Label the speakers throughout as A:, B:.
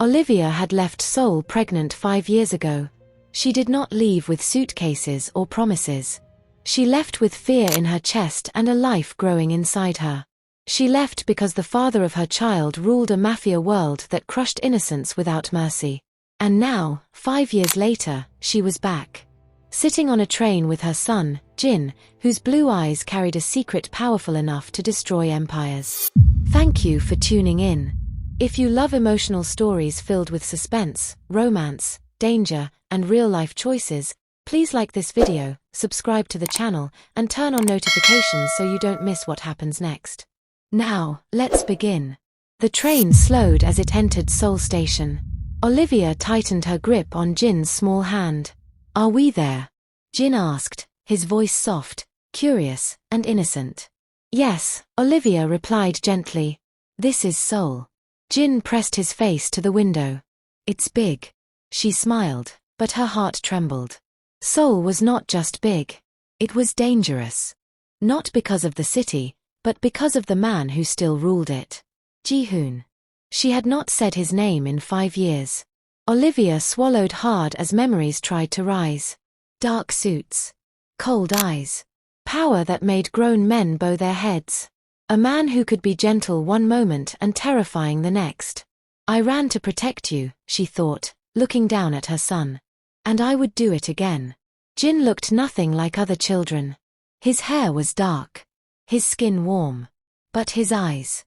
A: Olivia had left Seoul pregnant 5 years ago. She did not leave with suitcases or promises. She left with fear in her chest and a life growing inside her. She left because the father of her child ruled a mafia world that crushed innocence without mercy. And now, 5 years later, she was back. Sitting on a train with her son, Jin, whose blue eyes carried a secret powerful enough to destroy empires. Thank you for tuning in. If you love emotional stories filled with suspense, romance, danger, and real-life choices, please like this video, subscribe to the channel, and turn on notifications so you don't miss what happens next. Now, let's begin. The train slowed as it entered Seoul Station. Olivia tightened her grip on Jin's small hand. "Are we there?" Jin asked, his voice soft, curious, and innocent. "Yes," Olivia replied gently. "This is Seoul." Jin pressed his face to the window. "It's big." She smiled, but her heart trembled. Seoul was not just big. It was dangerous. Not because of the city, but because of the man who still ruled it. Ji-hoon. She had not said his name in 5 years. Olivia swallowed hard as memories tried to rise. Dark suits. Cold eyes. Power that made grown men bow their heads. A man who could be gentle one moment and terrifying the next. "I ran to protect you," she thought, looking down at her son. "And I would do it again." Jin looked nothing like other children. His hair was dark. His skin warm. But his eyes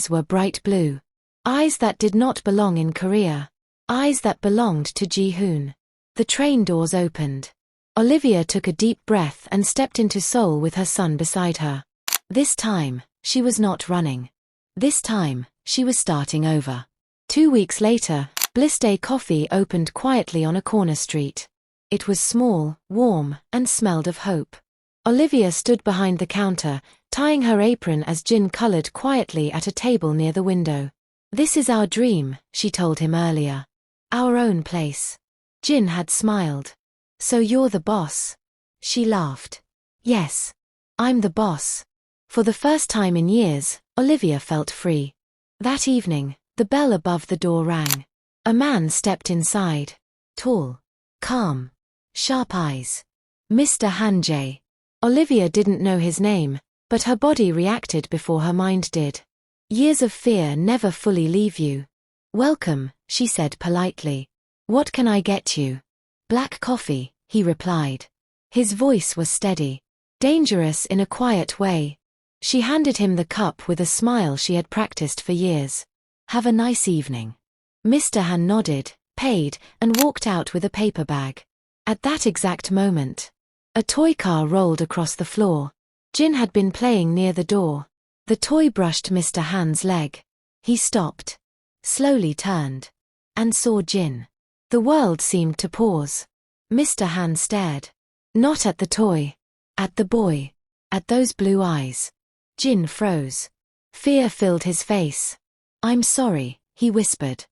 A: were bright blue. Eyes that did not belong in Korea. Eyes that belonged to Ji-hoon. The train doors opened. Olivia took a deep breath and stepped into Seoul with her son beside her. This time, she was not running. This time, she was starting over. 2 weeks later, BlissDay coffee opened quietly on a corner street. It was small, warm, and smelled of hope. Olivia stood behind the counter, tying her apron as Jin colored quietly at a table near the window. "This is our dream," she told him earlier. "Our own place." Jin had smiled. "So you're the boss?" She laughed. "Yes. I'm the boss." For the first time in years, Olivia felt free. That evening, the bell above the door rang. A man stepped inside. Tall. Calm. Sharp eyes. Mr. Han Jae. Olivia didn't know his name, but her body reacted before her mind did. Years of fear never fully leave you. "Welcome," she said politely. "What can I get you?" "Black coffee," he replied. His voice was steady. Dangerous in a quiet way. She handed him the cup with a smile she had practiced for years. "Have a nice evening." Mr. Han nodded, paid, and walked out with a paper bag. At that exact moment, a toy car rolled across the floor. Jin had been playing near the door. The toy brushed Mr. Han's leg. He stopped, slowly turned, and saw Jin. The world seemed to pause. Mr. Han stared. Not at the toy. At the boy. At those blue eyes. Jin froze. Fear filled his face. "I'm sorry," he whispered.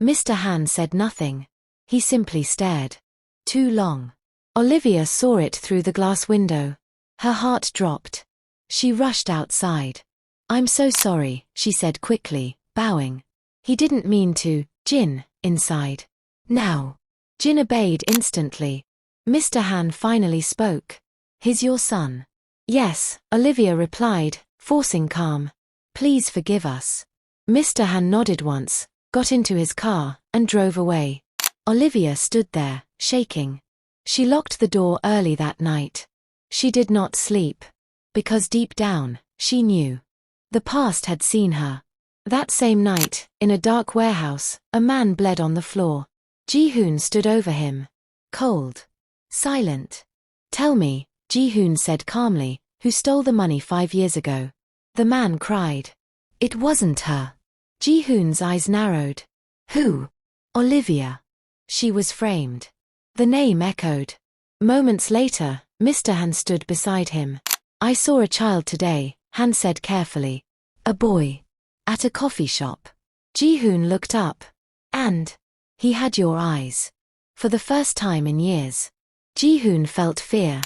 A: Mr. Han said nothing. He simply stared. Too long. Olivia saw it through the glass window. Her heart dropped. She rushed outside. "I'm so sorry," she said quickly, bowing. "He didn't mean to." "Jin," inside. "Now." Jin obeyed instantly. Mr. Han finally spoke. "He's your son?" "Yes," Olivia replied, forcing calm. "Please forgive us." Mr. Han nodded once, got into his car, and drove away. Olivia stood there, shaking. She locked the door early that night. She did not sleep. Because deep down, she knew. The past had seen her. That same night, in a dark warehouse, a man bled on the floor. Ji-hoon stood over him. Cold. Silent. "Tell me," Ji-hoon said calmly, "who stole the money 5 years ago?" The man cried. "It wasn't her." Ji-hoon's eyes narrowed. "Who?" "Olivia." She was framed. The name echoed. Moments later, Mr. Han stood beside him. "I saw a child today," Han said carefully. "A boy. At a coffee shop." Ji-hoon looked up. "And he had your eyes." For the first time in years. Ji-hoon felt fear.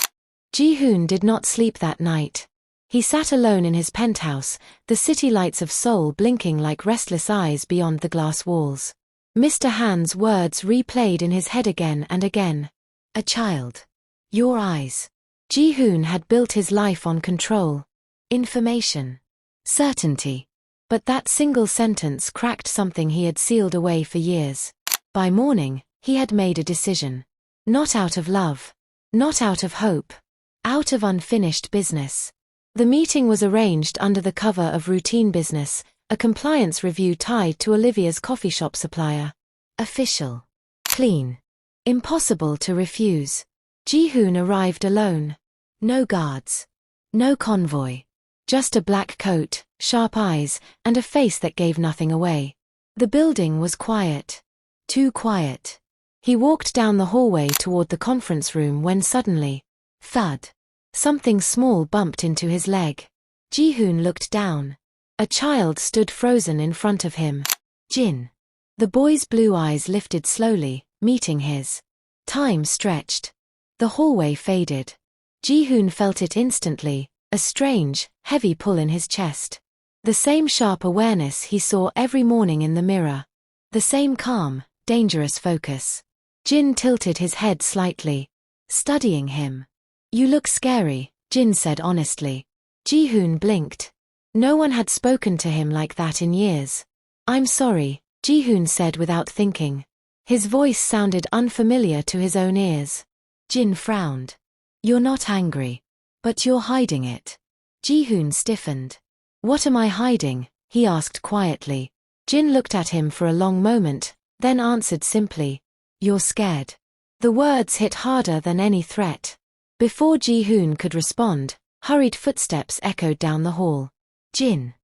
A: Ji-hoon did not sleep that night. He sat alone in his penthouse, the city lights of Seoul blinking like restless eyes beyond the glass walls. Mr. Han's words replayed in his head again and again. A child. Your eyes. Ji-hoon had built his life on control, information, certainty. But that single sentence cracked something he had sealed away for years. By morning, he had made a decision. Not out of love. Not out of hope. Out of unfinished business. The meeting was arranged under the cover of routine business, a compliance review tied to Olivia's coffee shop supplier. Official. Clean. Impossible to refuse. Ji-hoon arrived alone. No guards. No convoy. Just a black coat, sharp eyes, and a face that gave nothing away. The building was quiet. Too quiet. He walked down the hallway toward the conference room when suddenly, thud. Something small bumped into his leg. Ji-hoon looked down. A child stood frozen in front of him. Jin. The boy's blue eyes lifted slowly, meeting his. Time stretched. The hallway faded. Ji-hoon felt it instantly, a strange, heavy pull in his chest. The same sharp awareness he saw every morning in the mirror. The same calm, dangerous focus. Jin tilted his head slightly, studying him. You look scary, Jin said honestly. Ji-hoon blinked. No one had spoken to him like that in years. I'm sorry, Ji-hoon said without thinking. His voice sounded unfamiliar to his own ears. Jin frowned. You're not angry. But you're hiding it. Ji-hoon stiffened. What am I hiding? He asked quietly. Jin looked at him for a long moment, then answered simply. You're scared. The words hit harder than any threat. Before Ji-hoon could respond, hurried footsteps echoed down the hall. Jin.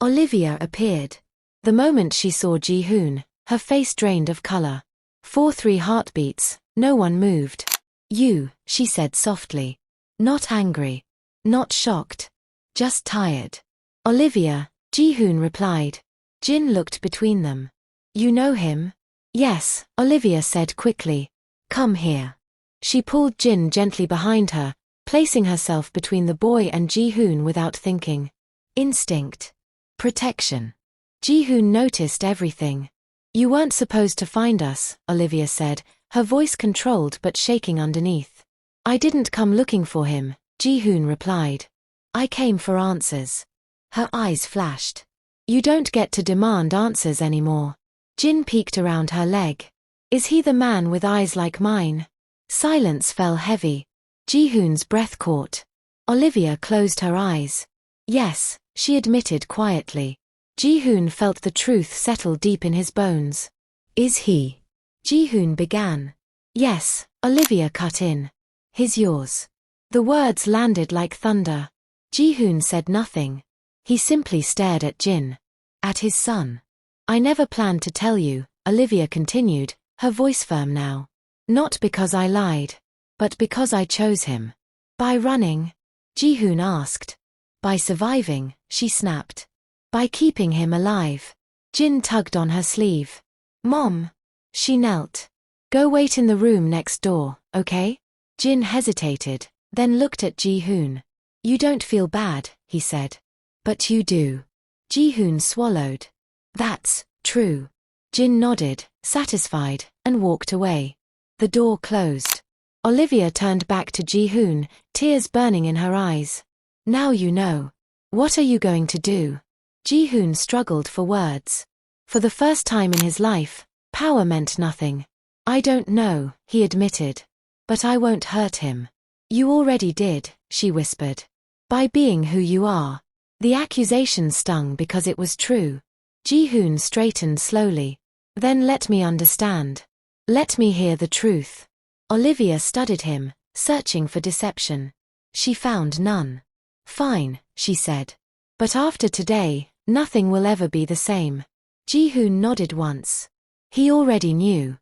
A: Olivia appeared. The moment she saw Ji-hoon, her face drained of color. 4-3 heartbeats, no one moved. You, she said softly. Not angry. Not shocked. Just tired. Olivia, Ji-hoon replied. Jin looked between them. You know him? Yes, Olivia said quickly. Come here. She pulled Jin gently behind her, placing herself between the boy and Ji-hoon without thinking. Instinct. Protection. Ji-hoon noticed everything. You weren't supposed to find us, Olivia said, her voice controlled but shaking underneath. I didn't come looking for him, Ji-hoon replied. I came for answers. Her eyes flashed. You don't get to demand answers anymore. Jin peeked around her leg. Is he the man with eyes like mine? Silence fell heavy. Ji-hoon's breath caught. Olivia closed her eyes. Yes, she admitted quietly. Ji-hoon felt the truth settle deep in his bones. Is he? Ji-hoon began. Yes, Olivia cut in. He's yours. The words landed like thunder. Ji-hoon said nothing. He simply stared at Jin. At his son. I never planned to tell you, Olivia continued, her voice firm now. Not because I lied. But because I chose him. By running? Ji-hoon asked. By surviving, she snapped. By keeping him alive. Jin tugged on her sleeve. Mom. She knelt. Go wait in the room next door, okay? Jin hesitated, then looked at Ji-hoon. You don't feel bad, he said. But you do. Ji-hoon swallowed. That's true. Jin nodded, satisfied, and walked away. The door closed. Olivia turned back to Ji-hoon, tears burning in her eyes. Now you know. What are you going to do? Ji-hoon struggled for words. For the first time in his life, power meant nothing. I don't know, he admitted. But I won't hurt him. You already did, she whispered. By being who you are. The accusation stung because it was true. Ji-hoon straightened slowly. Then let me understand. Let me hear the truth. Olivia studied him, searching for deception. She found none. Fine, she said. But after today, nothing will ever be the same. Ji-hoon nodded once. He already knew.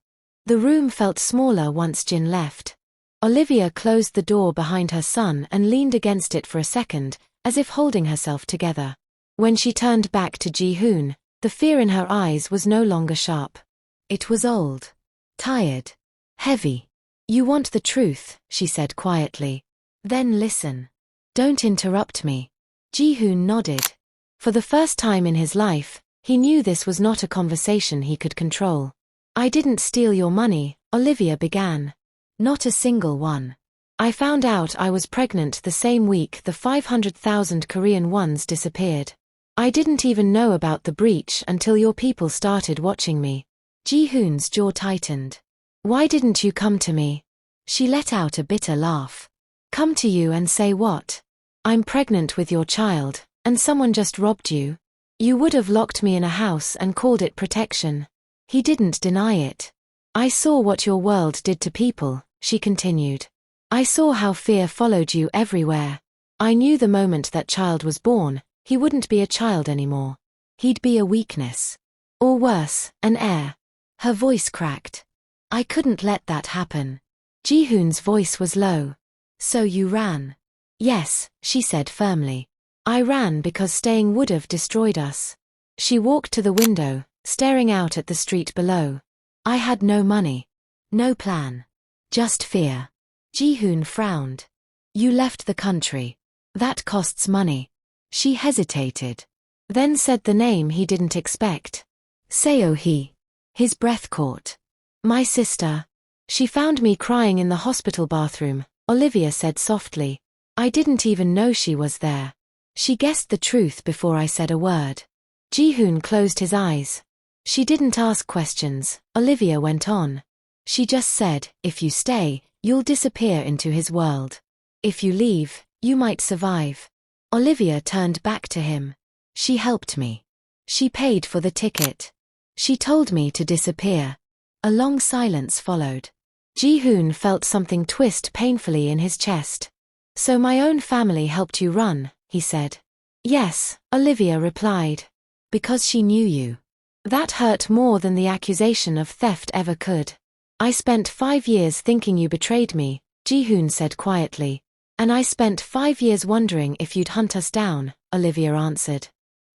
A: The room felt smaller once Jin left. Olivia closed the door behind her son and leaned against it for a second, as if holding herself together. When she turned back to Ji-hoon, the fear in her eyes was no longer sharp. It was old. Tired. Heavy. You want the truth, she said quietly. Then listen. Don't interrupt me. Ji-hoon nodded. For the first time in his life, he knew this was not a conversation he could control. I didn't steal your money, Olivia began. Not a single one. I found out I was pregnant the same week the 500,000 Korean wons disappeared. I didn't even know about the breach until your people started watching me. Ji-hoon's jaw tightened. Why didn't you come to me? She let out a bitter laugh. Come to you and say what? I'm pregnant with your child, and someone just robbed you. You would have locked me in a house and called it protection. He didn't deny it. I saw what your world did to people, she continued. I saw how fear followed you everywhere. I knew the moment that child was born, he wouldn't be a child anymore. He'd be a weakness. Or worse, an heir. Her voice cracked. I couldn't let that happen. Ji-hoon's voice was low. So you ran? Yes, she said firmly. I ran because staying would have destroyed us. She walked to the window, staring out at the street below. I had no money. No plan. Just fear. Ji-hoon frowned. You left the country. That costs money. She hesitated. Then said the name he didn't expect. Seo-hee. His breath caught. My sister. She found me crying in the hospital bathroom, Olivia said softly. I didn't even know she was there. She guessed the truth before I said a word. Ji-hoon closed his eyes. She didn't ask questions, Olivia went on. She just said, if you stay, you'll disappear into his world. If you leave, you might survive. Olivia turned back to him. She helped me. She paid for the ticket. She told me to disappear. A long silence followed. Ji-hoon felt something twist painfully in his chest. So my own family helped you run, he said. Yes, Olivia replied. Because she knew you. That hurt more than the accusation of theft ever could. I spent 5 years thinking you betrayed me, Ji-hoon said quietly. And I spent 5 years wondering if you'd hunt us down, Olivia answered.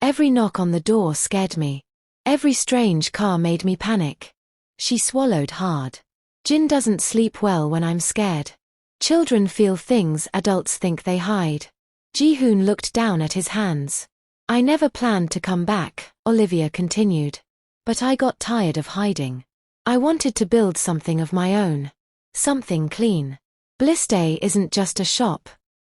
A: Every knock on the door scared me. Every strange car made me panic. She swallowed hard. Jin doesn't sleep well when I'm scared. Children feel things adults think they hide. Ji-hoon looked down at his hands. I never planned to come back, Olivia continued. But I got tired of hiding. I wanted to build something of my own. Something clean. BlissDay isn't just a shop.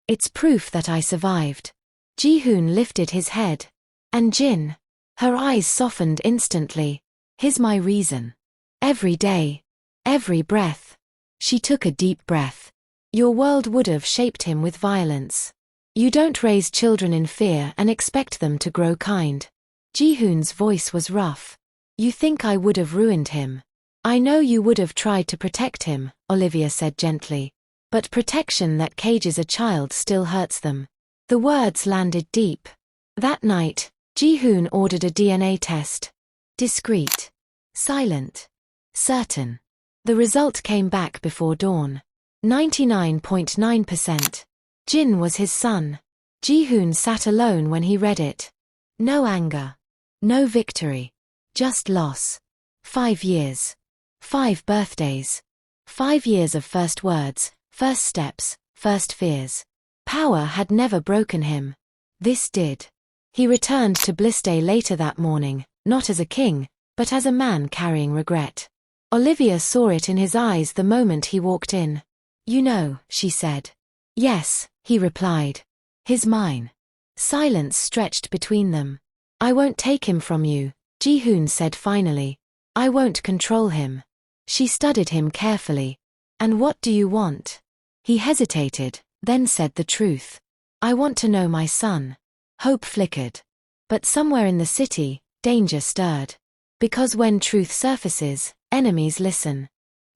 A: It's proof that I survived. Ji-hoon lifted his head. And Jin? Her eyes softened instantly. Here's my reason. Every day. Every breath. She took a deep breath. Your world would have shaped him with violence. You don't raise children in fear and expect them to grow kind. Ji-hoon's voice was rough. You think I would have ruined him. I know you would have tried to protect him, Olivia said gently. But protection that cages a child still hurts them. The words landed deep. That night, Ji-hoon ordered a DNA test. Discreet. Silent. Certain. The result came back before dawn. 99.9%. Jin was his son. Ji-hoon sat alone when he read it. No anger. No victory. Just loss. 5 years. 5 birthdays. 5 years of first words, first steps, first fears. Power had never broken him. This did. He returned to BlissDay later that morning, not as a king, but as a man carrying regret. Olivia saw it in his eyes the moment he walked in. You know, she said. Yes, he replied. His mine. Silence stretched between them. I won't take him from you, Ji-hoon said finally. I won't control him. She studied him carefully. And what do you want? He hesitated, then said the truth. I want to know my son. Hope flickered. But somewhere in the city, danger stirred. Because when truth surfaces, enemies listen.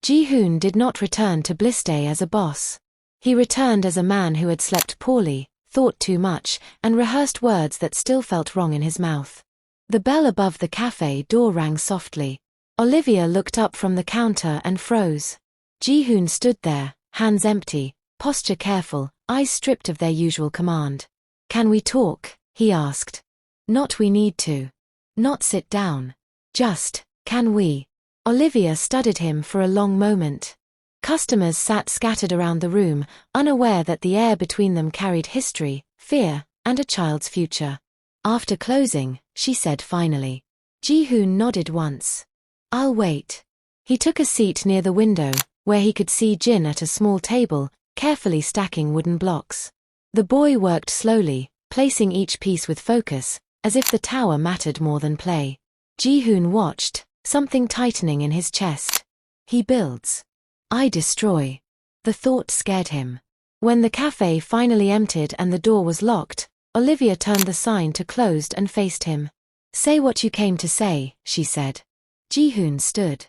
A: Ji-hoon did not return to BlissDay as a boss. He returned as a man who had slept poorly, thought too much, and rehearsed words that still felt wrong in his mouth. The bell above the cafe door rang softly. Olivia looked up from the counter and froze. Ji-hoon stood there, hands empty, posture careful, eyes stripped of their usual command. Can we talk? He asked. Not we need to. Not sit down. Just, can we? Olivia studied him for a long moment. Customers sat scattered around the room, unaware that the air between them carried history, fear, and a child's future. After closing, she said finally. Ji-hoon nodded once. I'll wait. He took a seat near the window, where he could see Jin at a small table, carefully stacking wooden blocks. The boy worked slowly, placing each piece with focus, as if the tower mattered more than play. Ji-hoon watched, something tightening in his chest. He builds. I destroy. The thought scared him. When the cafe finally emptied and the door was locked, Olivia turned the sign to closed and faced him. Say what you came to say, she said. Ji-hoon stood.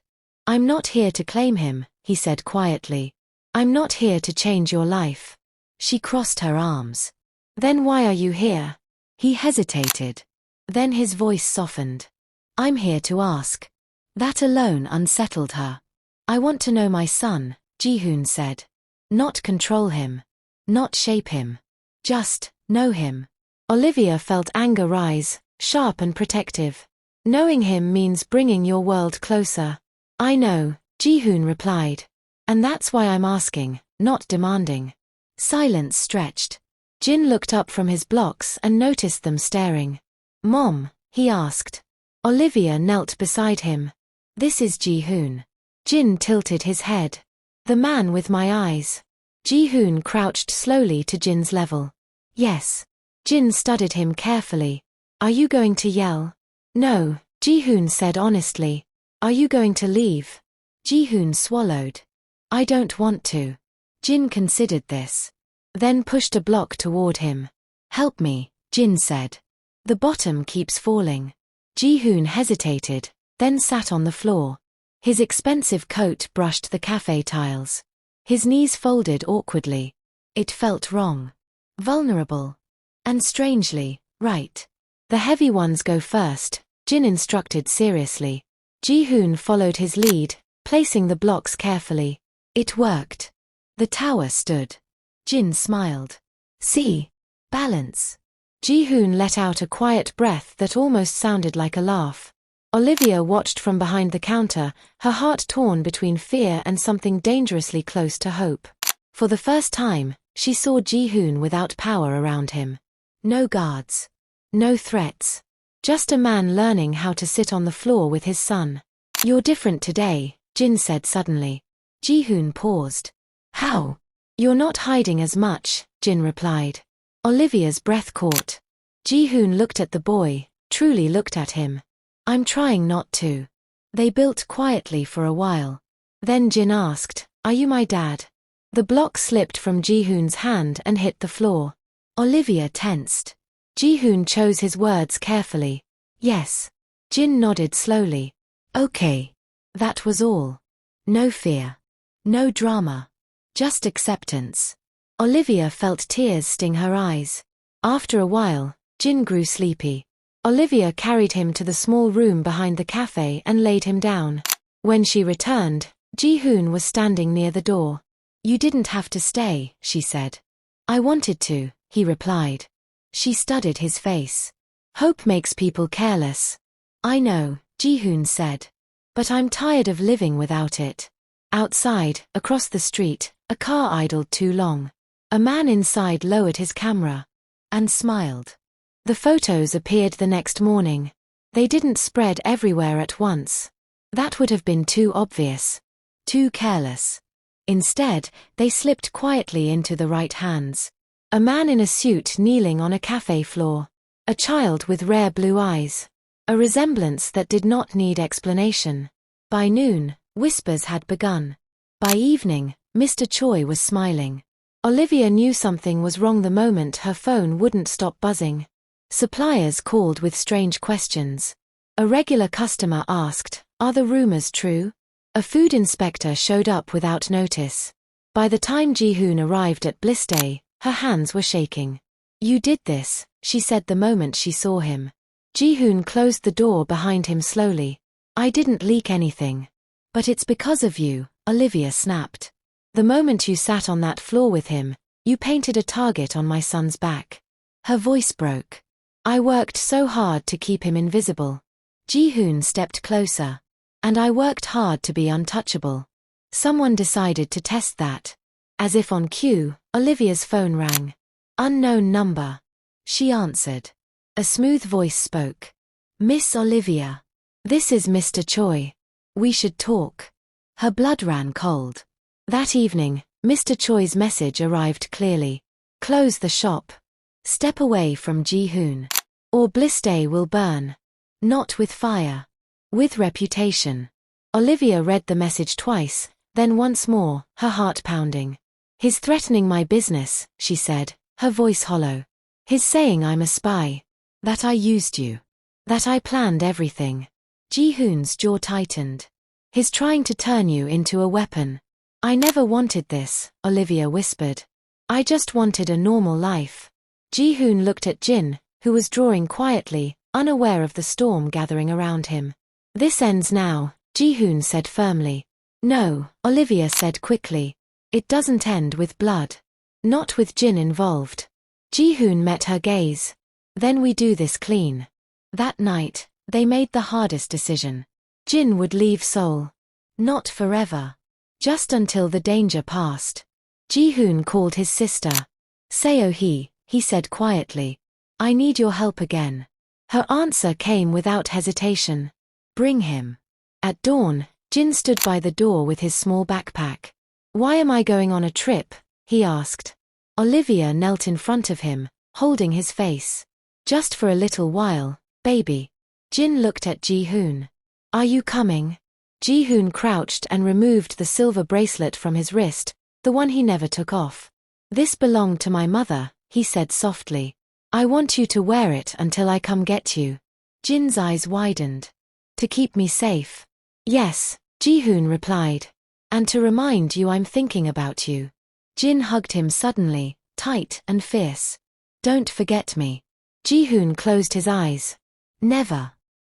A: I'm not here to claim him, he said quietly. I'm not here to change your life. She crossed her arms. Then why are you here? He hesitated. Then his voice softened. I'm here to ask. That alone unsettled her. I want to know my son, Ji-hoon said. Not control him. Not shape him. Just know him. Olivia felt anger rise, sharp and protective. Knowing him means bringing your world closer. I know, Ji-hoon replied. And that's why I'm asking, not demanding. Silence stretched. Jin looked up from his blocks and noticed them staring. Mom, he asked. Olivia knelt beside him. This is Ji-hoon. Jin tilted his head. The man with my eyes. Ji-hoon crouched slowly to Jin's level. Yes. Jin studied him carefully. Are you going to yell? No, Ji-hoon said honestly. Are you going to leave? Ji-hoon swallowed. I don't want to. Jin considered this. Then pushed a block toward him. Help me, Jin said. The bottom keeps falling. Ji-hoon hesitated, then sat on the floor. His expensive coat brushed the cafe tiles. His knees folded awkwardly. It felt wrong. Vulnerable. And strangely, right. The heavy ones go first, Jin instructed seriously. Ji-hoon followed his lead, placing the blocks carefully. It worked. The tower stood. Jin smiled. See? Balance. Ji-hoon let out a quiet breath that almost sounded like a laugh. Olivia watched from behind the counter, her heart torn between fear and something dangerously close to hope. For the first time, she saw Ji-hoon without power around him. No guards. No threats. Just a man learning how to sit on the floor with his son. You're different today, Jin said suddenly. Ji-hoon paused. How? You're not hiding as much, Jin replied. Olivia's breath caught. Ji-hoon looked at the boy, truly looked at him. I'm trying not to. They built quietly for a while. Then Jin asked, Are you my dad? The block slipped from Ji-hoon's hand and hit the floor. Olivia tensed. Ji-hoon chose his words carefully. Yes. Jin nodded slowly. Okay. That was all. No fear. No drama. Just acceptance. Olivia felt tears sting her eyes. After a while, Jin grew sleepy. Olivia carried him to the small room behind the cafe and laid him down. When she returned, Ji-hoon was standing near the door. You didn't have to stay, she said. I wanted to, he replied. She studied his face. Hope makes people careless. I know, Ji-hoon said. But I'm tired of living without it. Outside, across the street, a car idled too long. A man inside lowered his camera. And smiled. The photos appeared the next morning. They didn't spread everywhere at once. That would have been too obvious. Too careless. Instead, they slipped quietly into the right hands. A man in a suit kneeling on a cafe floor. A child with rare blue eyes. A resemblance that did not need explanation. By noon, whispers had begun. By evening, Mr. Choi was smiling. Olivia knew something was wrong the moment her phone wouldn't stop buzzing. Suppliers called with strange questions. A regular customer asked, Are the rumors true? A food inspector showed up without notice. By the time Ji-hoon arrived at BlissDay, her hands were shaking. You did this, she said the moment she saw him. Ji-hoon closed the door behind him slowly. I didn't leak anything. But it's because of you, Olivia snapped. The moment you sat on that floor with him, you painted a target on my son's back. Her voice broke. I worked so hard to keep him invisible. Ji-hoon stepped closer. And I worked hard to be untouchable. Someone decided to test that. As if on cue, Olivia's phone rang. Unknown number. She answered. A smooth voice spoke. Miss Olivia. This is Mr. Choi. We should talk. Her blood ran cold. That evening, Mr. Choi's message arrived clearly. Close the shop. Step away from Ji-hoon. Or BlissDay will burn. Not with fire. With reputation. Olivia read the message twice, then once more, her heart pounding. He's threatening my business, she said, her voice hollow. He's saying I'm a spy. That I used you. That I planned everything. Ji-hoon's jaw tightened. He's trying to turn you into a weapon. I never wanted this, Olivia whispered. I just wanted a normal life. Ji-hoon looked at Jin, who was drawing quietly, unaware of the storm gathering around him. This ends now, Ji-hoon said firmly. No, Olivia said quickly. It doesn't end with blood. Not with Jin involved. Ji-hoon met her gaze. Then we do this clean. That night, they made the hardest decision. Jin would leave Seoul. Not forever. Just until the danger passed. Ji-hoon called his sister. Seo-hee, he said quietly. I need your help again. Her answer came without hesitation. Bring him. At dawn, Jin stood by the door with his small backpack. Why am I going on a trip? He asked. Olivia knelt in front of him, holding his face. Just for a little while, baby. Jin looked at Ji-hoon. Are you coming? Ji-hoon crouched and removed the silver bracelet from his wrist, the one he never took off. This belonged to my mother, he said softly. I want you to wear it until I come get you. Jin's eyes widened. To keep me safe. Yes, Ji-hoon replied. And to remind you I'm thinking about you. Jin hugged him suddenly, tight and fierce. Don't forget me. Ji-hoon closed his eyes. Never.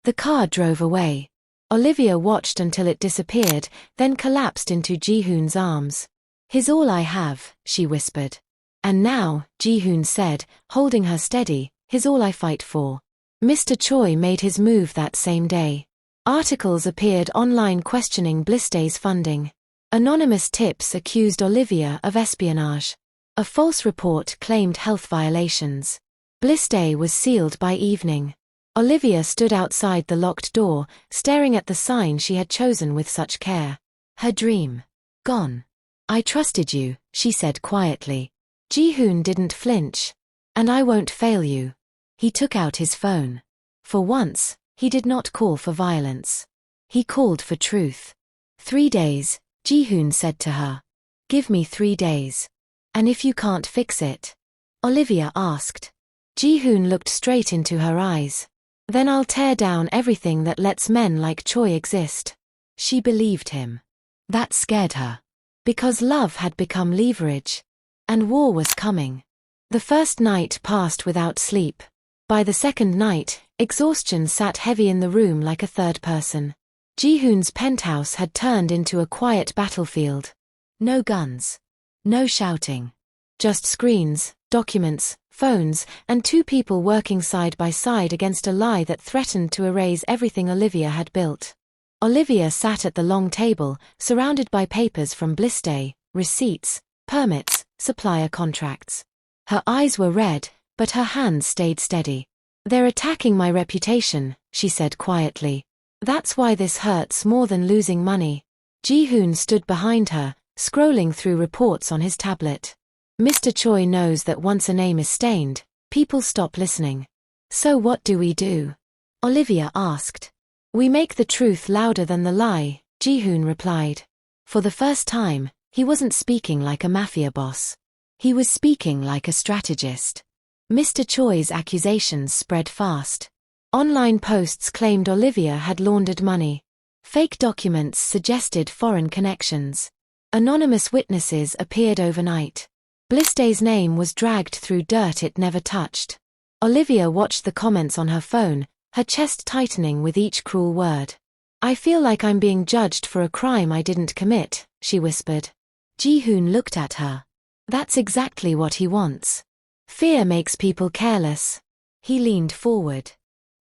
A: The car drove away. Olivia watched until it disappeared, then collapsed into Ji-hoon's arms. He's all I have, she whispered. And now, Ji-hoon said, holding her steady, he's all I fight for. Mr. Choi made his move that same day. Articles appeared online questioning BlissDay's funding. Anonymous tips accused Olivia of espionage. A false report claimed health violations. BlissDay was sealed by evening. Olivia stood outside the locked door, staring at the sign she had chosen with such care. Her dream. Gone. I trusted you, she said quietly. Ji-hoon didn't flinch. And I won't fail you. He took out his phone. For once, he did not call for violence. He called for truth. 3 days, Ji-hoon said to her. Give me 3 days. And if you can't fix it? Olivia asked. Ji-hoon looked straight into her eyes. Then I'll tear down everything that lets men like Choi exist. She believed him. That scared her. Because love had become leverage. And war was coming. The first night passed without sleep. By the second night, exhaustion sat heavy in the room like a third person. Ji-hoon's penthouse had turned into a quiet battlefield. No guns. No shouting. Just screens, documents, phones, and 2 people working side by side against a lie that threatened to erase everything Olivia had built. Olivia sat at the long table, surrounded by papers from BlissDay, receipts, permits, supplier contracts. Her eyes were red, but her hands stayed steady. They're attacking my reputation, she said quietly. That's why this hurts more than losing money. Ji-hoon stood behind her, scrolling through reports on his tablet. Mr. Choi knows that once a name is stained, people stop listening. So what do we do? Olivia asked. We make the truth louder than the lie, Ji-hoon replied. For the first time, he wasn't speaking like a mafia boss. He was speaking like a strategist. Mr. Choi's accusations spread fast. Online posts claimed Olivia had laundered money. Fake documents suggested foreign connections. Anonymous witnesses appeared overnight. BlissDay's name was dragged through dirt it never touched. Olivia watched the comments on her phone, her chest tightening with each cruel word. I feel like I'm being judged for a crime I didn't commit, she whispered. Ji-hoon looked at her. That's exactly what he wants. Fear makes people careless. He leaned forward.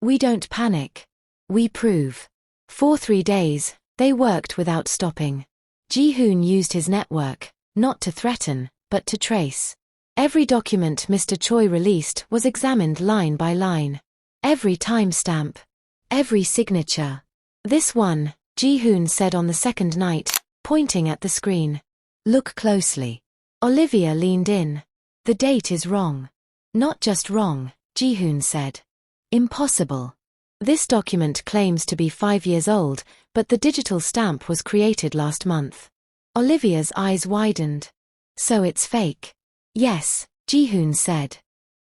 A: We don't panic. We prove. For 3 days, they worked without stopping. Ji-hoon used his network, not to threaten, but to trace. Every document Mr. Choi released was examined line by line. Every timestamp. Every signature. This one, Ji-hoon said on the second night, pointing at the screen. Look closely. Olivia leaned in. The date is wrong. Not just wrong, Ji-hoon said. Impossible. This document claims to be 5 years old, but the digital stamp was created last month. Olivia's eyes widened. So it's fake. Yes, Ji-hoon said.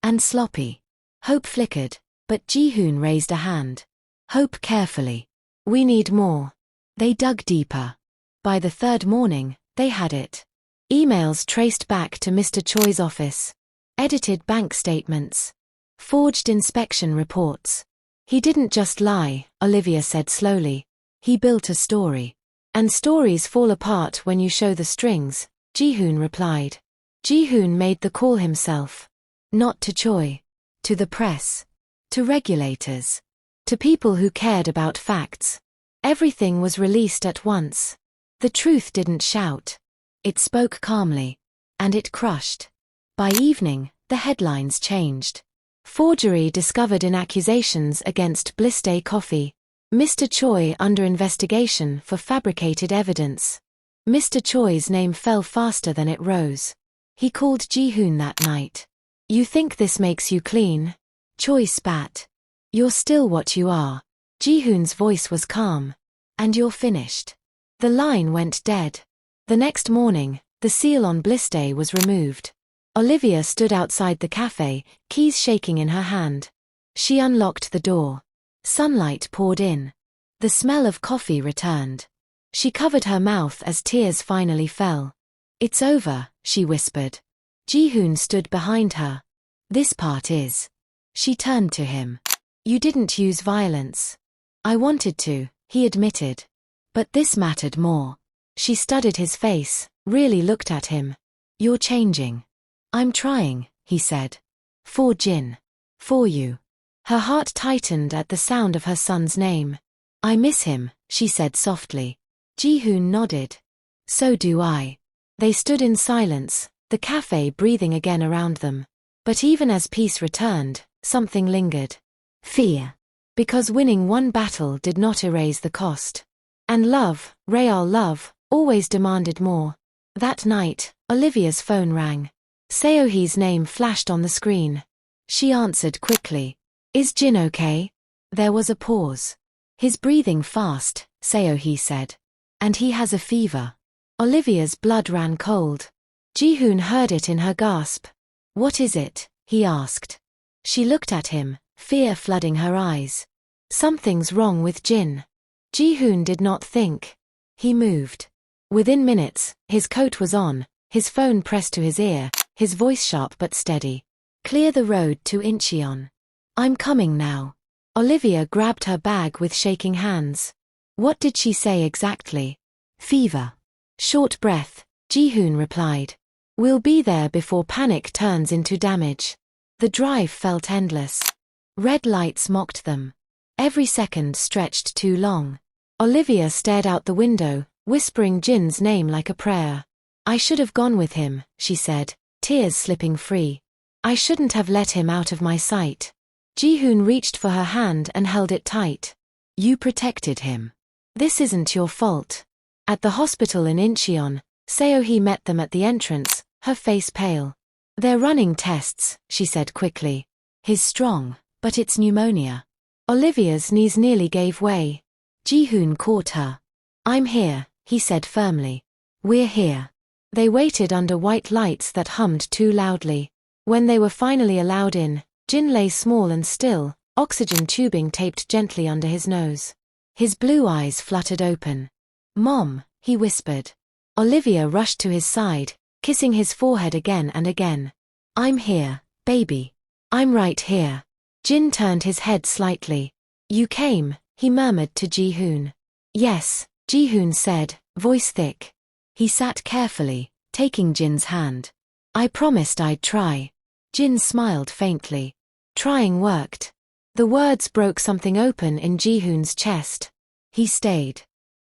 A: And sloppy. Hope flickered, but Ji-hoon raised a hand. Hope carefully. We need more. They dug deeper. By the third morning, they had it. Emails traced back to Mr. Choi's office. Edited bank statements. Forged inspection reports. He didn't just lie, Olivia said slowly. He built a story. And stories fall apart when you show the strings, Ji-hoon replied. Ji-hoon made the call himself. Not to Choi. To the press. To regulators. To people who cared about facts. Everything was released at once. The truth didn't shout. It spoke calmly. And it crushed. By evening, the headlines changed. Forgery discovered in accusations against BlissDay Coffee. Mr. Choi under investigation for fabricated evidence. Mr. Choi's name fell faster than it rose. He called Ji-hoon that night. You think this makes you clean? Choi spat. You're still what you are. Ji-hoon's voice was calm. And you're finished. The line went dead. The next morning, the seal on BlissDay was removed. Olivia stood outside the cafe, keys shaking in her hand. She unlocked the door. Sunlight poured in. The smell of coffee returned. She covered her mouth as tears finally fell. It's over, she whispered. Ji-hoon stood behind her. This part is. She turned to him. You didn't use violence. I wanted to, he admitted. But this mattered more. She studied his face, really looked at him. You're changing. I'm trying, he said. For Jin. For you. Her heart tightened at the sound of her son's name. I miss him, she said softly. Ji-hoon nodded. So do I. They stood in silence, the cafe breathing again around them. But even as peace returned, something lingered. Fear. Because winning one battle did not erase the cost. And love, real love, always demanded more. That night, Olivia's phone rang. Seo-hee's name flashed on the screen. She answered quickly. Is Jin okay? There was a pause. His breathing fast, Seo-hee said. And he has a fever. Olivia's blood ran cold. Ji-hoon heard it in her gasp. What is it? He asked. She looked at him, fear flooding her eyes. Something's wrong with Jin. Ji-hoon did not think. He moved. Within minutes, his coat was on, his phone pressed to his ear, his voice sharp but steady. Clear the road to Incheon. I'm coming now. Olivia grabbed her bag with shaking hands. What did she say exactly? Fever. Short breath, Ji-hoon replied. We'll be there before panic turns into damage. The drive felt endless. Red lights mocked them. Every second stretched too long. Olivia stared out the window, whispering Jin's name like a prayer. I should have gone with him, she said, tears slipping free. I shouldn't have let him out of my sight. Ji-hoon reached for her hand and held it tight. You protected him. This isn't your fault. At the hospital in Incheon, Seo-hee met them at the entrance, her face pale. They're running tests, she said quickly. He's strong, but it's pneumonia. Olivia's knees nearly gave way. Ji-hoon caught her. I'm here, he said firmly. We're here. They waited under white lights that hummed too loudly. When they were finally allowed in, Jin lay small and still, oxygen tubing taped gently under his nose. His blue eyes fluttered open. Mom, he whispered. Olivia rushed to his side, kissing his forehead again and again. I'm here, baby. I'm right here. Jin turned his head slightly. You came, he murmured to Ji-hoon. Yes, Ji-hoon said, voice thick. He sat carefully, taking Jin's hand. I promised I'd try. Jin smiled faintly. Trying worked. The words broke something open in Ji-hoon's chest. He stayed.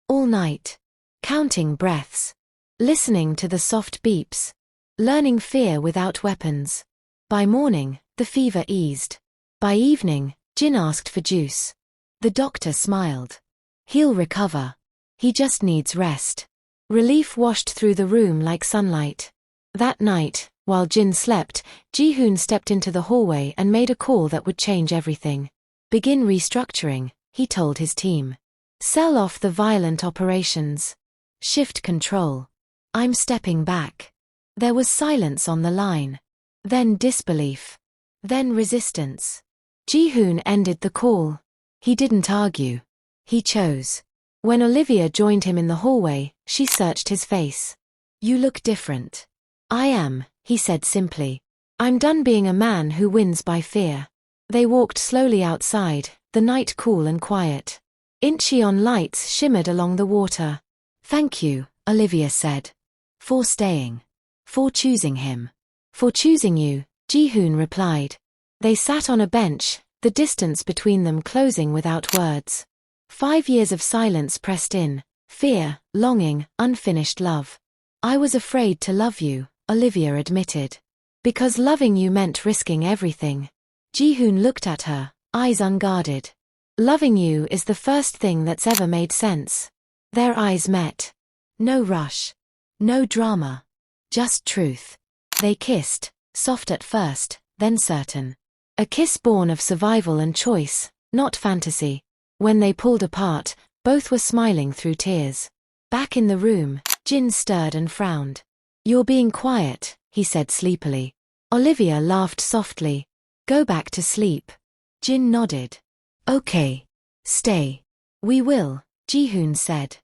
A: All night. Counting breaths. Listening to the soft beeps. Learning fear without weapons. By morning, the fever eased. By evening, Jin asked for juice. The doctor smiled. He'll recover. He just needs rest. Relief washed through the room like sunlight. That night, while Jin slept, Ji-hoon stepped into the hallway and made a call that would change everything. Begin restructuring, he told his team. Sell off the violent operations. Shift control. I'm stepping back. There was silence on the line. Then disbelief. Then resistance. Ji-hoon ended the call. He didn't argue. He chose. When Olivia joined him in the hallway, she searched his face. You look different. I am, he said simply. I'm done being a man who wins by fear. They walked slowly outside, the night cool and quiet. Incheon lights shimmered along the water. Thank you, Olivia said. For staying. For choosing him. For choosing you, Ji-hoon replied. They sat on a bench, the distance between them closing without words. 5 years of silence pressed in, fear, longing, unfinished love. I was afraid to love you, Olivia admitted. Because loving you meant risking everything. Ji-hoon looked at her, eyes unguarded. Loving you is the first thing that's ever made sense. Their eyes met. No rush. No drama. Just truth. They kissed, soft at first, then certain. A kiss born of survival and choice, not fantasy. When they pulled apart, both were smiling through tears. Back in the room, Jin stirred and frowned. You're being quiet, he said sleepily. Olivia laughed softly. Go back to sleep. Jin nodded. Okay. Stay. We will, Ji-hoon said.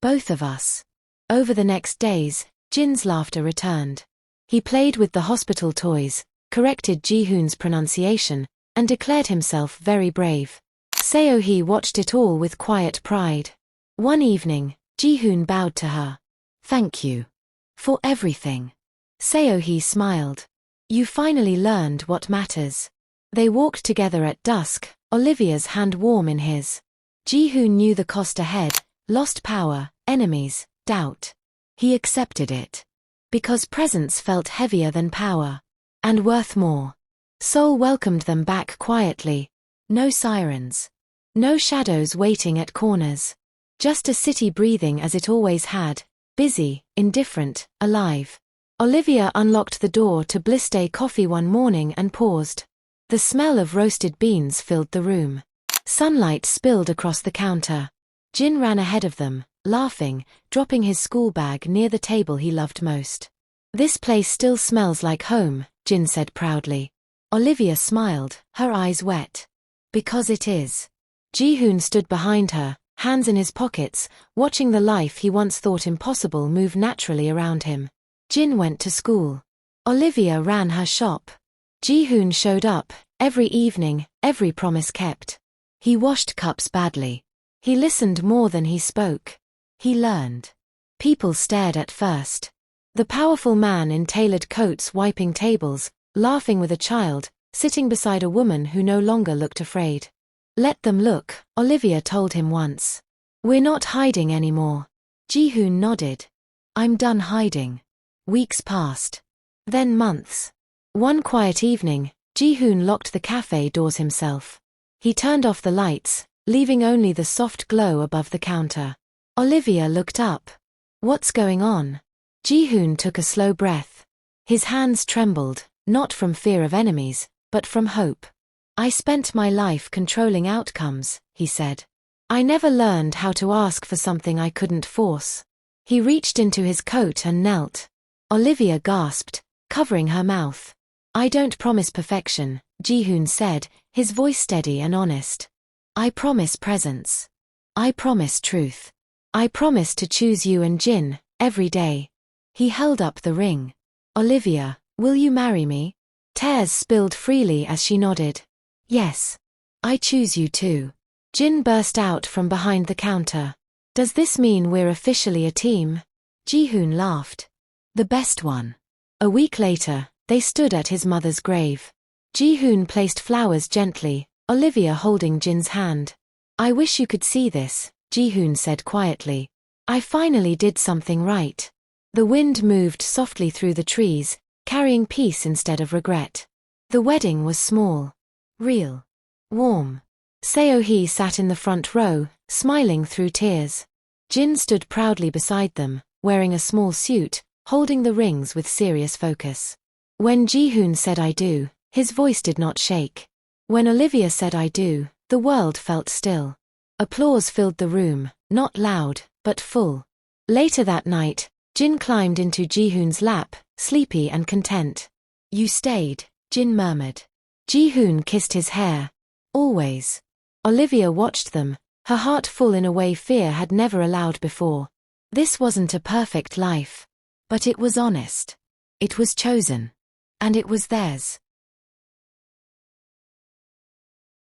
A: Both of us. Over the next days, Jin's laughter returned. He played with the hospital toys, corrected Ji-hoon's pronunciation, and declared himself very brave. Seo-hee watched it all with quiet pride. One evening, Ji-hoon bowed to her. Thank you. For everything. Seo-hee smiled. You finally learned what matters. They walked together at dusk, Olivia's hand warm in his. Ji-hoon knew the cost ahead, lost power, enemies, doubt. He accepted it. Because presence felt heavier than power. And worth more. Seoul welcomed them back quietly. No sirens. No shadows waiting at corners. Just a city breathing as it always had, busy, indifferent, alive. Olivia unlocked the door to BlissDay coffee one morning and paused. The smell of roasted beans filled the room. Sunlight spilled across the counter. Jin ran ahead of them, laughing, dropping his school bag near the table he loved most. This place still smells like home, Jin said proudly. Olivia smiled, her eyes wet. Because it is. Ji-hoon stood behind her, hands in his pockets, watching the life he once thought impossible move naturally around him. Jin went to school. Olivia ran her shop. Ji-hoon showed up, every evening, every promise kept. He washed cups badly. He listened more than he spoke. He learned. People stared at first. The powerful man in tailored coats wiping tables, laughing with a child, sitting beside a woman who no longer looked afraid. Let them look, Olivia told him once. We're not hiding anymore. Ji-hoon nodded. I'm done hiding. Weeks passed. Then months. One quiet evening, Ji-hoon locked the cafe doors himself. He turned off the lights, leaving only the soft glow above the counter. Olivia looked up. What's going on? Ji-hoon took a slow breath. His hands trembled, not from fear of enemies, but from hope. I spent my life controlling outcomes, he said. I never learned how to ask for something I couldn't force. He reached into his coat and knelt. Olivia gasped, covering her mouth. I don't promise perfection, Ji-hoon said, his voice steady and honest. I promise presence. I promise truth. I promise to choose you and Jin, every day. He held up the ring. Olivia, will you marry me? Tears spilled freely as she nodded. Yes. I choose you too. Jin burst out from behind the counter. Does this mean we're officially a team? Ji-hoon laughed. The best one. A week later, they stood at his mother's grave. Ji-hoon placed flowers gently, Olivia holding Jin's hand. I wish you could see this, Ji-hoon said quietly. I finally did something right. The wind moved softly through the trees, carrying peace instead of regret. The wedding was small. Real. Warm. Seo-hee sat in the front row, smiling through tears. Jin stood proudly beside them, wearing a small suit, holding the rings with serious focus. When Ji-hoon said "I do," his voice did not shake. When Olivia said "I do," the world felt still. Applause filled the room, not loud, but full. Later that night, Jin climbed into Ji-hoon's lap, sleepy and content. "You stayed," Jin murmured. Ji-hoon kissed his hair. "Always." Olivia watched them, her heart full in a way fear had never allowed before. This wasn't a perfect life. But it was honest. It was chosen. And it was theirs.